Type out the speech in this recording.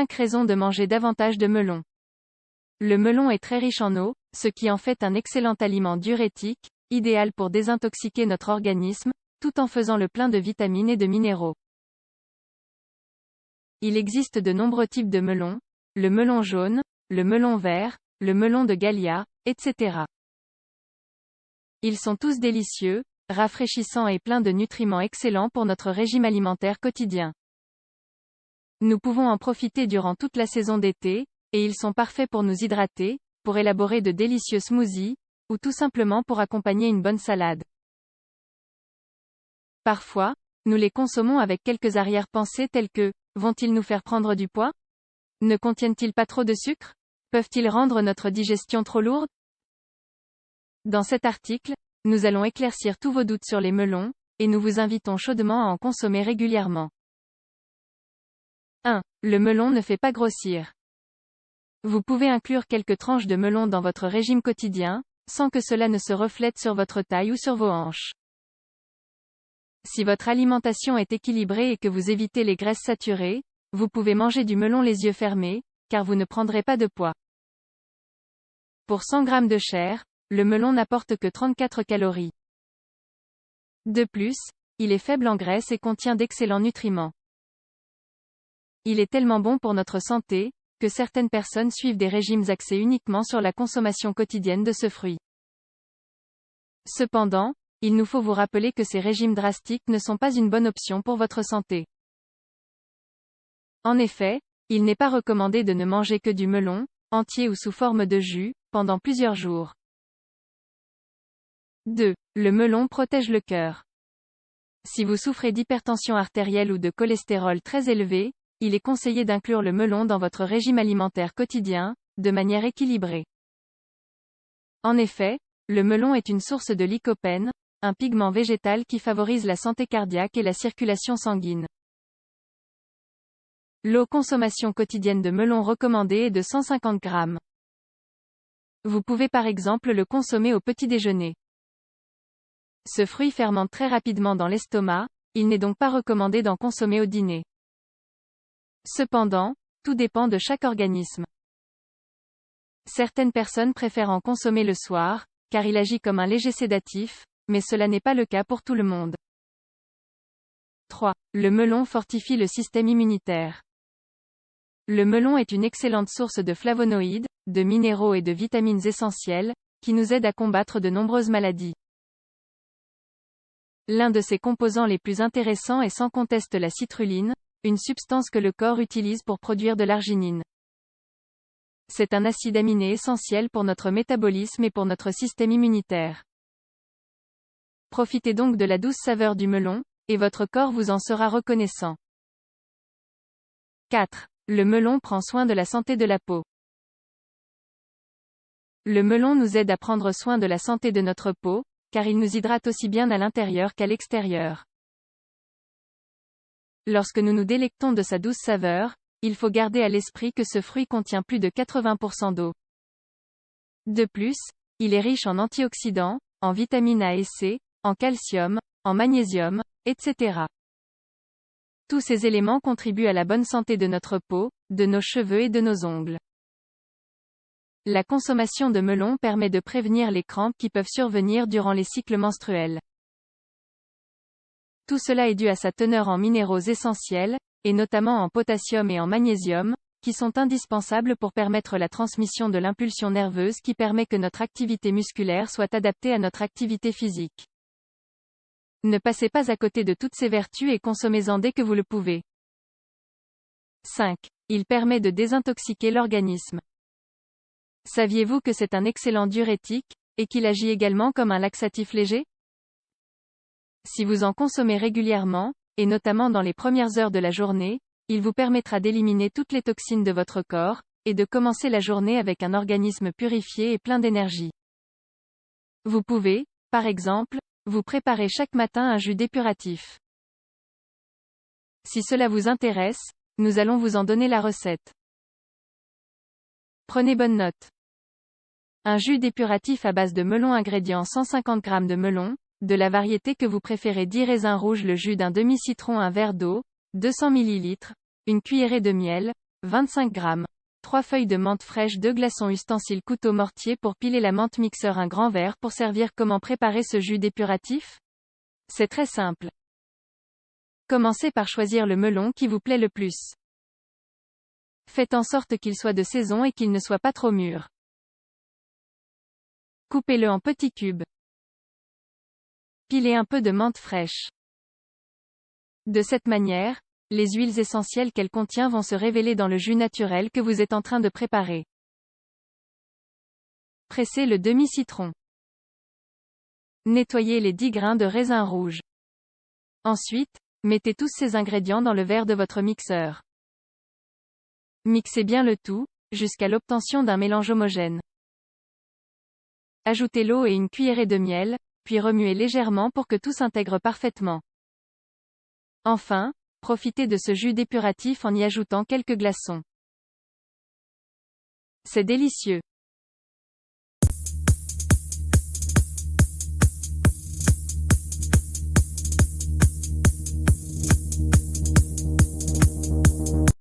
5 raisons de manger davantage de melon. Le melon est très riche en eau, ce qui en fait un excellent aliment diurétique, idéal pour désintoxiquer notre organisme, tout en faisant le plein de vitamines et de minéraux. Il existe de nombreux types de melons, le melon jaune, le melon vert, le melon de Gallia, etc. Ils sont tous délicieux, rafraîchissants et pleins de nutriments excellents pour notre régime alimentaire quotidien. Nous pouvons en profiter durant toute la saison d'été, et ils sont parfaits pour nous hydrater, pour élaborer de délicieux smoothies, ou tout simplement pour accompagner une bonne salade. Parfois, nous les consommons avec quelques arrière-pensées telles que, vont-ils nous faire prendre du poids? Ne contiennent-ils pas trop de sucre? Peuvent-ils rendre notre digestion trop lourde? Dans cet article, nous allons éclaircir tous vos doutes sur les melons, et nous vous invitons chaudement à en consommer régulièrement. 1. Le melon ne fait pas grossir. Vous pouvez inclure quelques tranches de melon dans votre régime quotidien, sans que cela ne se reflète sur votre taille ou sur vos hanches. Si votre alimentation est équilibrée et que vous évitez les graisses saturées, vous pouvez manger du melon les yeux fermés, car vous ne prendrez pas de poids. Pour 100 g de chair, le melon n'apporte que 34 calories. De plus, il est faible en graisse et contient d'excellents nutriments. Il est tellement bon pour notre santé, que certaines personnes suivent des régimes axés uniquement sur la consommation quotidienne de ce fruit. Cependant, il nous faut vous rappeler que ces régimes drastiques ne sont pas une bonne option pour votre santé. En effet, il n'est pas recommandé de ne manger que du melon, entier ou sous forme de jus, pendant plusieurs jours. 2. Le melon protège le cœur. Si vous souffrez d'hypertension artérielle ou de cholestérol très élevé, il est conseillé d'inclure le melon dans votre régime alimentaire quotidien, de manière équilibrée. En effet, le melon est une source de lycopène, un pigment végétal qui favorise la santé cardiaque et la circulation sanguine. L'eau consommation quotidienne de melon recommandée est de 150 g. Vous pouvez par exemple le consommer au petit déjeuner. Ce fruit fermente très rapidement dans l'estomac, il n'est donc pas recommandé d'en consommer au dîner. Cependant, tout dépend de chaque organisme. Certaines personnes préfèrent en consommer le soir, car il agit comme un léger sédatif, mais cela n'est pas le cas pour tout le monde. 3. Le melon fortifie le système immunitaire. Le melon est une excellente source de flavonoïdes, de minéraux et de vitamines essentielles, qui nous aident à combattre de nombreuses maladies. L'un de ses composants les plus intéressants est sans conteste la citrulline, une substance que le corps utilise pour produire de l'arginine. C'est un acide aminé essentiel pour notre métabolisme et pour notre système immunitaire. Profitez donc de la douce saveur du melon, et votre corps vous en sera reconnaissant. 4. Le melon prend soin de la santé de la peau. Le melon nous aide à prendre soin de la santé de notre peau, car il nous hydrate aussi bien à l'intérieur qu'à l'extérieur. Lorsque nous nous délectons de sa douce saveur, il faut garder à l'esprit que ce fruit contient plus de 80% d'eau. De plus, il est riche en antioxydants, en vitamines A et C, en calcium, en magnésium, etc. Tous ces éléments contribuent à la bonne santé de notre peau, de nos cheveux et de nos ongles. La consommation de melon permet de prévenir les crampes qui peuvent survenir durant les cycles menstruels. Tout cela est dû à sa teneur en minéraux essentiels, et notamment en potassium et en magnésium, qui sont indispensables pour permettre la transmission de l'impulsion nerveuse qui permet que notre activité musculaire soit adaptée à notre activité physique. Ne passez pas à côté de toutes ces vertus et consommez-en dès que vous le pouvez. 5. Il permet de désintoxiquer l'organisme. Saviez-vous que c'est un excellent diurétique, et qu'il agit également comme un laxatif léger? Si vous en consommez régulièrement, et notamment dans les premières heures de la journée, il vous permettra d'éliminer toutes les toxines de votre corps, et de commencer la journée avec un organisme purifié et plein d'énergie. Vous pouvez, par exemple, vous préparer chaque matin un jus dépuratif. Si cela vous intéresse, nous allons vous en donner la recette. Prenez bonne note. Un jus dépuratif à base de melon. Ingrédients 150 g de melon, de la variété que vous préférez. 10 raisins rouges, le jus d'un demi-citron, un verre d'eau, 200 ml, une cuillerée de miel, 25 g. 3 feuilles de menthe fraîche, 2 glaçons, ustensile couteau mortier pour piler la menthe, mixeur, un grand verre pour servir. Comment préparer ce jus dépuratif? C'est très simple. Commencez par choisir le melon qui vous plaît le plus. Faites en sorte qu'il soit de saison et qu'il ne soit pas trop mûr. Coupez-le en petits cubes. Pilez un peu de menthe fraîche. De cette manière, les huiles essentielles qu'elle contient vont se révéler dans le jus naturel que vous êtes en train de préparer. Pressez le demi-citron. Nettoyez les 10 grains de raisin rouge. Ensuite, mettez tous ces ingrédients dans le verre de votre mixeur. Mixez bien le tout, jusqu'à l'obtention d'un mélange homogène. Ajoutez l'eau et une cuillerée de miel, puis remuez légèrement pour que tout s'intègre parfaitement. Enfin, profitez de ce jus dépuratif en y ajoutant quelques glaçons. C'est délicieux.